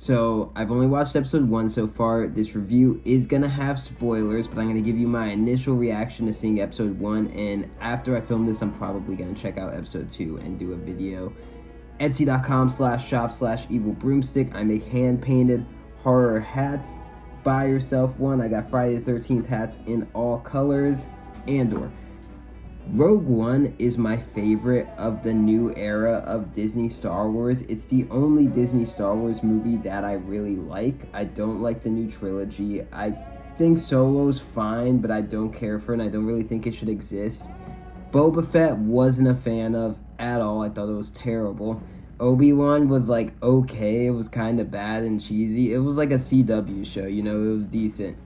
So I've only watched episode 1 so far. This review is gonna have spoilers, but I'm gonna give you my initial reaction to seeing episode 1, and after I film this, I'm probably gonna check out episode 2 and do a video. Etsy.com/shop/evilbroomstick. I make hand-painted horror hats. Buy yourself one. I got Friday the 13th hats in all colors. Andor. Rogue One is my favorite of the new era of Disney Star Wars. It's the only Disney Star Wars movie that I really like. I don't like the new trilogy. I think Solo's fine, but I don't care for it, and I don't really think it should exist. Boba Fett wasn't a fan of at all. I thought it was terrible. Obi-Wan was like okay. It was kind of bad and cheesy. It was like a CW show, it was decent.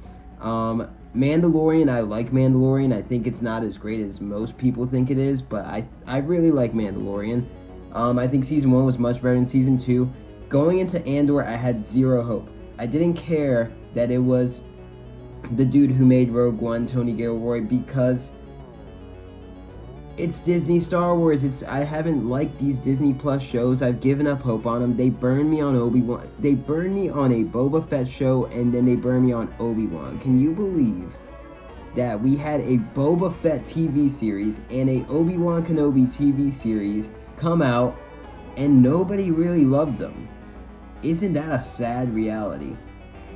Mandalorian, I like Mandalorian. I think it's not as great as most people think it is, but I really like Mandalorian. I think season 1 was much better than season 2. Going into Andor, I had zero hope. I didn't care that it was the dude who made Rogue One, Tony Gilroy, because it's Disney Star Wars. I haven't liked these Disney Plus shows. I've given up hope on them. They burned me on Obi-Wan. They burned me on a Boba Fett show, and then they burned me on Obi-Wan. Can you believe that we had a Boba Fett TV series and a Obi-Wan Kenobi TV series come out, and nobody really loved them? Isn't that a sad reality?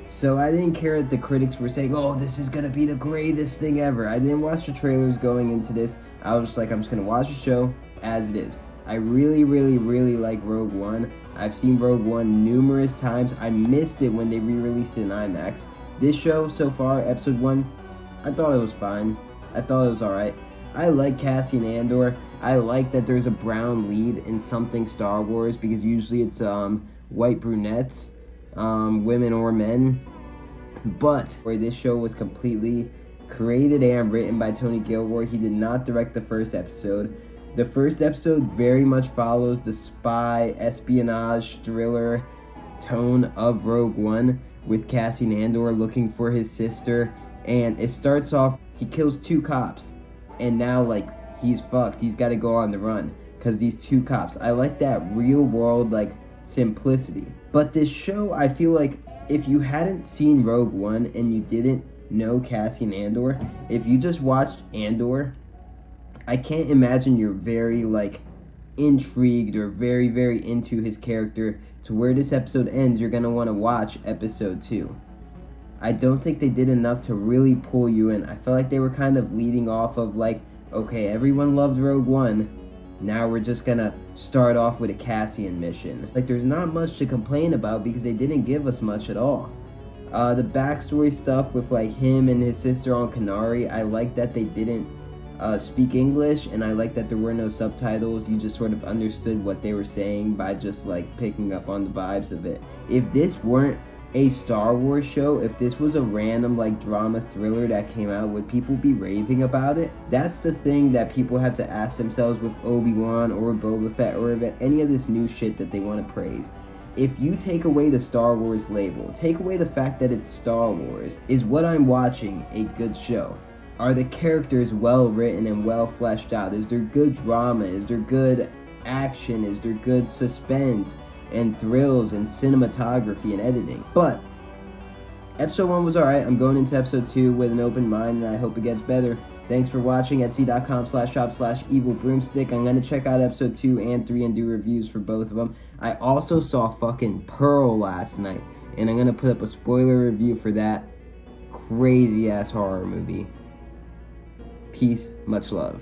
So I didn't care that the critics were saying, oh, this is going to be the greatest thing ever. I didn't watch the trailers going into this. I was just like, I'm just going to watch the show as it is. I really, really, really like Rogue One. I've seen Rogue One numerous times. I missed it when they re-released it in IMAX. This show so far, episode 1, I thought it was fine. I thought it was alright. I like Cassian Andor. I like that there's a brown lead in something Star Wars, because usually it's white brunettes, women or men. But this show was completely created and written by Tony Gilroy. He did not direct the first episode. The first episode very much follows the spy, espionage, thriller tone of Rogue One, with Cassian Andor looking for his sister. And it starts off, he kills 2 cops. And now, he's fucked. He's got to go on the run because these 2 cops. I like that real world, simplicity. But this show, I feel like if you hadn't seen Rogue One and you didn't know Cassian Andor, if you just watched Andor, I can't imagine you're very intrigued or very, very into his character to where this episode ends. You're gonna want to watch episode 2. I don't think they did enough to really pull you in. I felt like they were kind of leading off of okay, everyone loved Rogue One, now we're just gonna start off with a Cassian mission. There's not much to complain about because they didn't give us much at all. The backstory stuff with him and his sister on Canary, I like that they didn't speak English, and I like that there were no subtitles. You just sort of understood what they were saying by just picking up on the vibes of it. If this weren't a Star Wars show, if this was a random drama thriller that came out, would people be raving about it? That's the thing that people have to ask themselves with Obi-Wan or Boba Fett or any of this new shit that they want to praise. If you take away the Star Wars label, take away the fact that it's Star Wars, is what I'm watching a good show? Are the characters well written and well fleshed out? Is there good drama? Is there good action? Is there good suspense and thrills and cinematography and editing? But episode 1 was alright. I'm going into episode 2 with an open mind, and I hope it gets better. Thanks for watching. Etsy.com/shop/evilbroomstick. I'm going to check out episode 2 and 3 and do reviews for both of them. I also saw fucking Pearl last night, and I'm going to put up a spoiler review for that crazy ass horror movie. Peace, much love.